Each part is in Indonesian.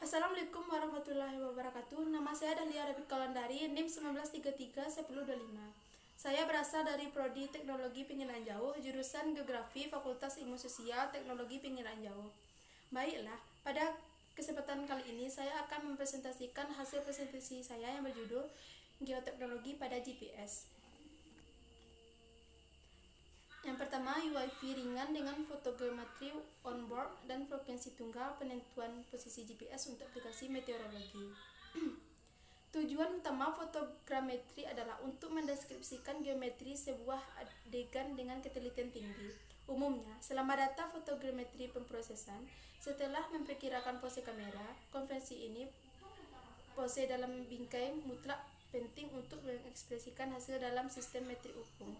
Assalamualaikum warahmatullahi wabarakatuh. Nama saya Dahlia Rabi Kalandari, NIM 1933-1025. Saya berasal dari Prodi Teknologi Pengiraan Jauh, jurusan Geografi, Fakultas Ilmu Sosial, Teknologi Pengiraan Jauh. Baiklah, pada kesempatan kali ini saya akan mempresentasikan hasil presentasi saya yang berjudul Geoteknologi pada GPS. Yang pertama, UIV ringan dengan fotogrametri onboard dan frekuensi tunggal penentuan posisi GPS untuk aplikasi meteorologi. Tujuan utama fotogrametri adalah untuk mendeskripsikan geometri sebuah adegan dengan ketelitian tinggi. Umumnya, selama data fotogrametri pemrosesan, setelah memperkirakan pose kamera, konvensi ini pose dalam bingkai mutlak penting untuk mengekspresikan hasil dalam sistem metrik ukur.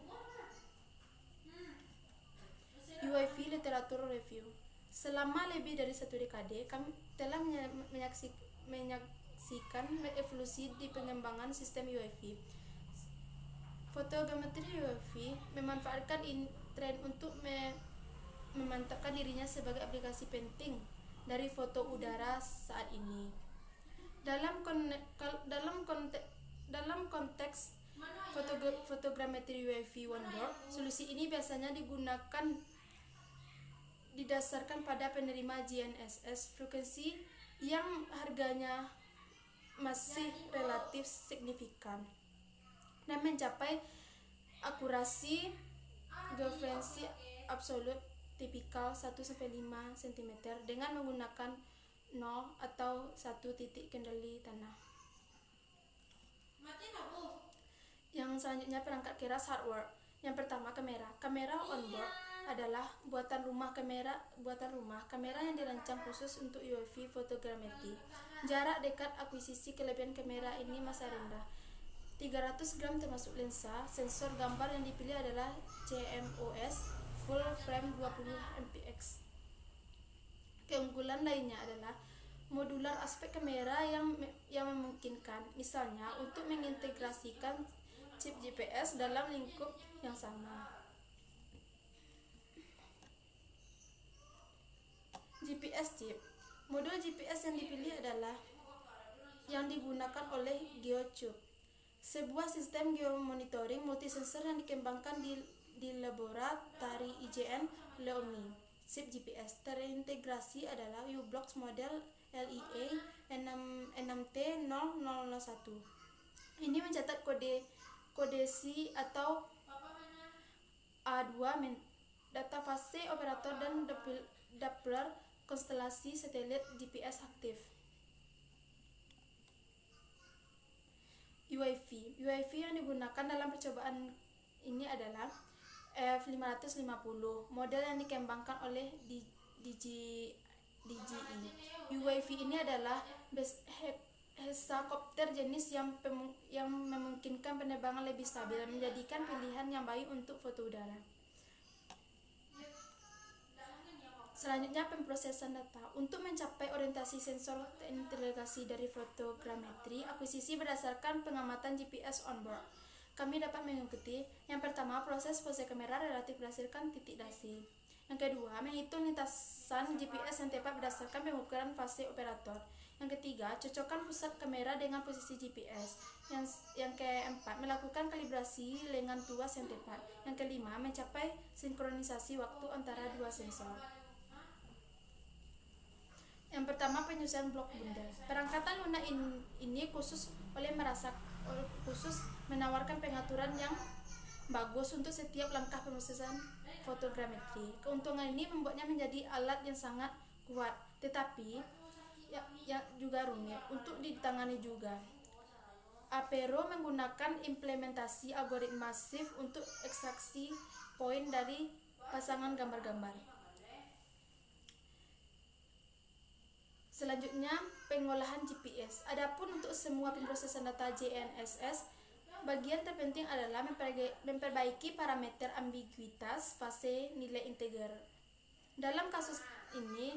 UIV Literatur Review. Selama lebih dari 1 dekade, kami telah menyaksikan evolusi di pengembangan sistem UIV. Fotogrametri UIV memanfaatkan tren untuk memantapkan dirinya sebagai aplikasi penting dari foto udara saat ini. Dalam konteks fotogrametri UIV onboard, solusi ini biasanya didasarkan pada penerima GNSS frekuensi yang harganya masih relatif signifikan dan mencapai akurasi geofrekuensi absolut tipikal 1-5 cm dengan menggunakan 0 atau 1 titik kendali tanah. Yang selanjutnya, perangkat keras hardware. Yang pertama, kamera. Kamera onboard adalah buatan rumah kamera yang dirancang khusus untuk UIV fotogrametri. Jarak dekat akuisisi kelebihan kamera ini masih rendah, 300 gram termasuk lensa. Sensor gambar yang dipilih adalah CMOS full frame 20 mpx. Keunggulan lainnya adalah modular aspek kamera yang memungkinkan, misalnya untuk mengintegrasikan chip GPS dalam lingkup yang sama. GPS chip. Modul GPS yang dipilih adalah yang digunakan oleh GeoCube, sebuah sistem geomonitoring multisensor yang dikembangkan di laboratori IJN Leomi. Chip GPS terintegrasi adalah U-Blox model LEA 6T0001. Ini mencatat kode C atau A2 data fase operator dan Doppler konstelasi satelit GPS aktif. UIV yang digunakan dalam percobaan ini adalah F550, model yang dikembangkan oleh DJI. UIV ini adalah hexacopter jenis yang memungkinkan penerbangan lebih stabil, menjadikan pilihan yang baik untuk foto udara. Selanjutnya, pemrosesan data. Untuk mencapai orientasi sensor terintegrasi dari fotogrametri akuisisi berdasarkan pengamatan GPS onboard, kami dapat mengikuti: yang pertama, proses pose kamera relatif berdasarkan titik dasi. Yang kedua, menghitung lintasan GPS yang tepat berdasarkan pengukuran fase operator. Yang ketiga, cocokkan pusat kamera dengan posisi GPS. Yang keempat, melakukan kalibrasi dengan tuas yang tepat. Yang kelima, mencapai sinkronisasi waktu antara dua sensor. Yang pertama, penyusunan blok bundel. Perangkatan lunak ini khusus menawarkan pengaturan yang bagus untuk setiap langkah pemrosesan fotogrametri. Keuntungan ini membuatnya menjadi alat yang sangat kuat, tetapi yang juga rumit untuk ditangani juga. Apero menggunakan implementasi algoritma SIF untuk ekstraksi poin dari pasangan gambar-gambar. Selanjutnya, pengolahan GPS. Adapun untuk semua pemrosesan data GNSS, bagian terpenting adalah memperbaiki parameter ambiguitas fase nilai integer. Dalam kasus ini,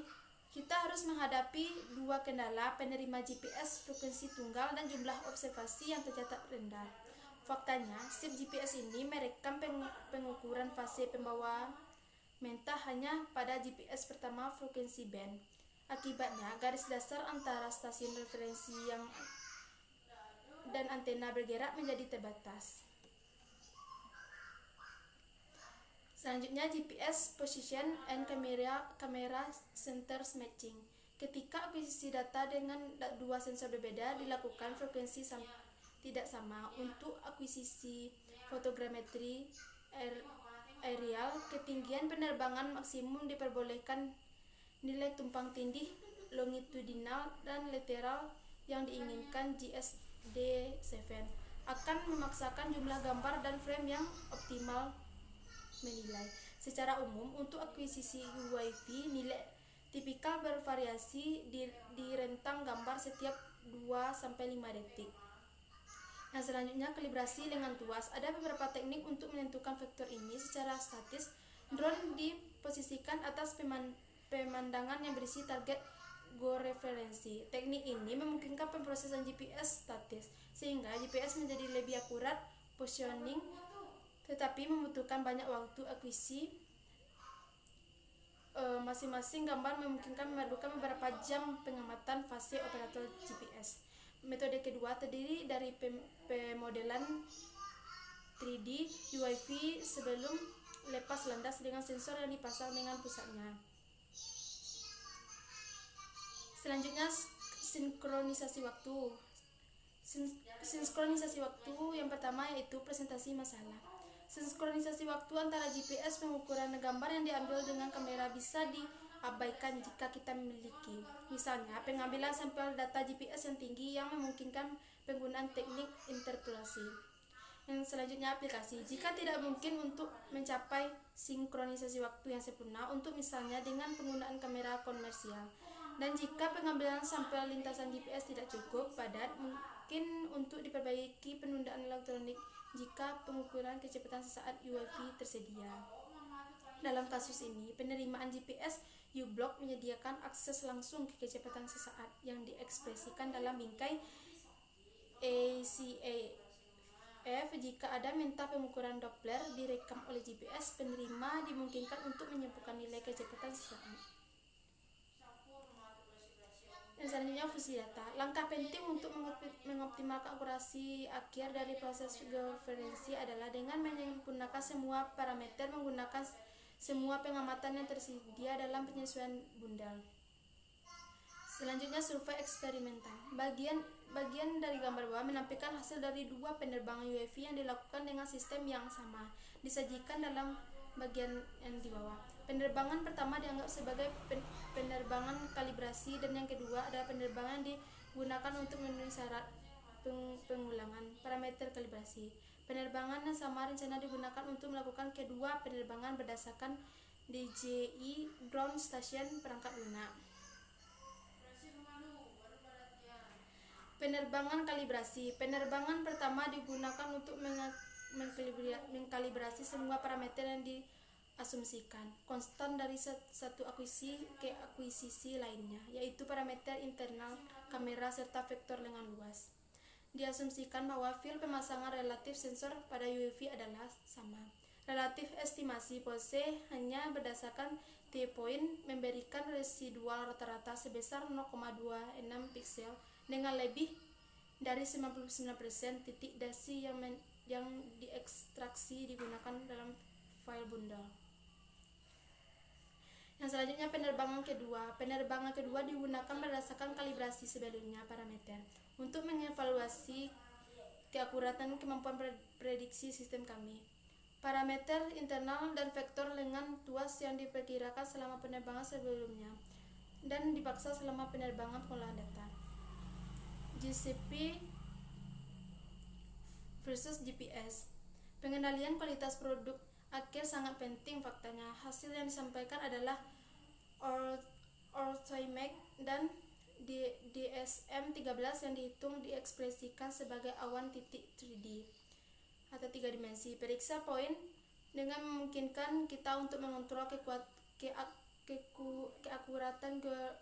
kita harus menghadapi dua kendala: penerima GPS frekuensi tunggal dan jumlah observasi yang tercatat rendah. Faktanya, chip GPS ini merekam pengukuran fase pembawa mentah hanya pada GPS pertama frekuensi band. Akibatnya, garis dasar antara stasiun referensi dan antena bergerak menjadi terbatas. Selanjutnya, GPS Position and Camera Centers Matching. Ketika akuisisi data dengan dua sensor berbeda dilakukan, frekuensi tidak sama. Untuk akuisisi fotogrametri aerial, ketinggian penerbangan maksimum diperbolehkan. Nilai tumpang tindih longitudinal dan lateral yang diinginkan GSD7 akan memaksakan jumlah gambar dan frame yang optimal. Menilai secara umum untuk akuisisi UWV, nilai tipikal bervariasi di rentang gambar setiap 2-5 detik. Yang selanjutnya, kalibrasi dengan tuas. Ada beberapa teknik untuk menentukan vektor ini secara statis. Drone diposisikan atas pemandangan yang berisi target georeferensi. Teknik ini memungkinkan pemrosesan GPS statis, sehingga GPS menjadi lebih akurat positioning, tetapi membutuhkan banyak waktu akuisisi. Masing-masing gambar memungkinkan memerlukan beberapa jam pengamatan fase operator GPS. Metode kedua terdiri dari pemodelan 3D UWV sebelum lepas landas dengan sensor yang dipasang dengan pusatnya. Selanjutnya, sinkronisasi waktu. Sinkronisasi waktu yang pertama yaitu presentasi masalah. Sinkronisasi waktu antara GPS pengukuran gambar yang diambil dengan kamera bisa diabaikan jika kita memiliki, misalnya, pengambilan sampel data GPS yang tinggi yang memungkinkan penggunaan teknik interpolasi. Yang selanjutnya, aplikasi. Jika tidak mungkin untuk mencapai sinkronisasi waktu yang sempurna, untuk misalnya dengan penggunaan kamera komersial, dan jika pengambilan sampel lintasan GPS tidak cukup padat, mungkin untuk diperbaiki penundaan elektronik jika pengukuran kecepatan sesaat UWV tersedia. Dalam kasus ini, penerimaan GPS U-Block menyediakan akses langsung ke kecepatan sesaat yang diekspresikan dalam bingkai ACAF. Jika ada minta pengukuran Doppler direkam oleh GPS, penerima dimungkinkan untuk menyembuhkan nilai kecepatan sesaat. Dan selanjutnya, fusi data. Langkah penting untuk mengoptimalkan akurasi akhir dari proses georeferensi adalah dengan menyempurnakan semua parameter menggunakan semua pengamatan yang tersedia dalam penyesuaian bundel. Selanjutnya, survei eksperimental. Bagian dari gambar bawah menampilkan hasil dari 2 penerbangan UWV yang dilakukan dengan sistem yang sama, disajikan dalam bagian yang di bawah. Penerbangan pertama dianggap sebagai penerbangan kalibrasi, dan yang kedua adalah penerbangan yang digunakan untuk memenuhi syarat pengulangan parameter kalibrasi. Penerbangan yang sama rencana digunakan untuk melakukan kedua penerbangan berdasarkan DJI Ground Station perangkat lunak. Penerbangan kalibrasi. Penerbangan pertama digunakan untuk mengkalibrasi semua parameter yang diasumsikan konstan dari satu akuisisi ke akuisisi lainnya, yaitu parameter internal kamera serta vektor lengan luas. Diasumsikan bahwa field pemasangan relatif sensor pada UWV adalah sama. Relatif estimasi pose hanya berdasarkan T-point memberikan residual rata-rata sebesar 0,26 piksel dengan lebih dari 99% titik dasi yang diekstraksi digunakan dalam file bundle. Yang selanjutnya, penerbangan kedua. Penerbangan kedua digunakan berdasarkan kalibrasi sebelumnya parameter untuk mengevaluasi keakuratan kemampuan prediksi sistem kami. Parameter internal dan vektor lengan tuas yang diperkirakan selama penerbangan sebelumnya dan dipaksa selama penerbangan pengolahan data. GCP versus GPS. Pengendalian kualitas produk akhir sangat penting. Faktanya, hasil yang disampaikan adalah orthoimac dan DSM-13 yang dihitung diekspresikan sebagai awan titik 3D atau 3 dimensi. Periksa poin dengan memungkinkan kita untuk mengontrol keakuratan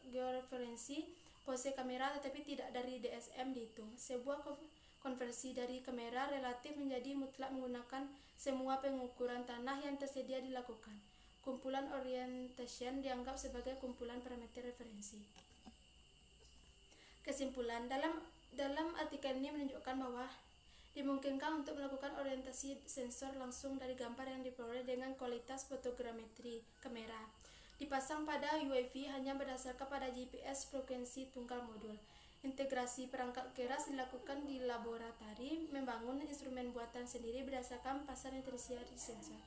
georeferensi pose kamera, tetapi tidak dari DSM dihitung. Sebuah konversi dari kamera relatif menjadi mutlak menggunakan semua pengukuran tanah yang tersedia dilakukan. Kumpulan orientation dianggap sebagai kumpulan parameter referensi. Kesimpulan, dalam artikel ini menunjukkan bahwa dimungkinkan untuk melakukan orientasi sensor langsung dari gambar yang diperoleh dengan kualitas fotogrametri kamera. Dipasang pada UAV hanya berdasarkan pada GPS frekuensi tunggal modul. Integrasi perangkat keras dilakukan di laboratori, membangun instrumen buatan sendiri berdasarkan pasar yang tersedia di sensor.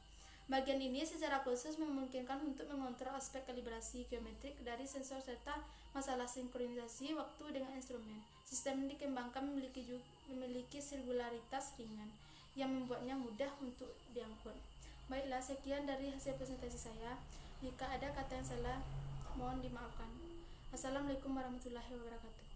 Bagian ini secara khusus memungkinkan untuk mengontrol aspek kalibrasi geometrik dari sensor serta masalah sinkronisasi waktu dengan instrumen. Sistem ini dikembangkan memiliki sirkularitas ringan yang membuatnya mudah untuk diangkut. Baiklah, sekian dari hasil presentasi saya. Jika ada kata yang salah, mohon dimaafkan. Assalamualaikum warahmatullahi wabarakatuh.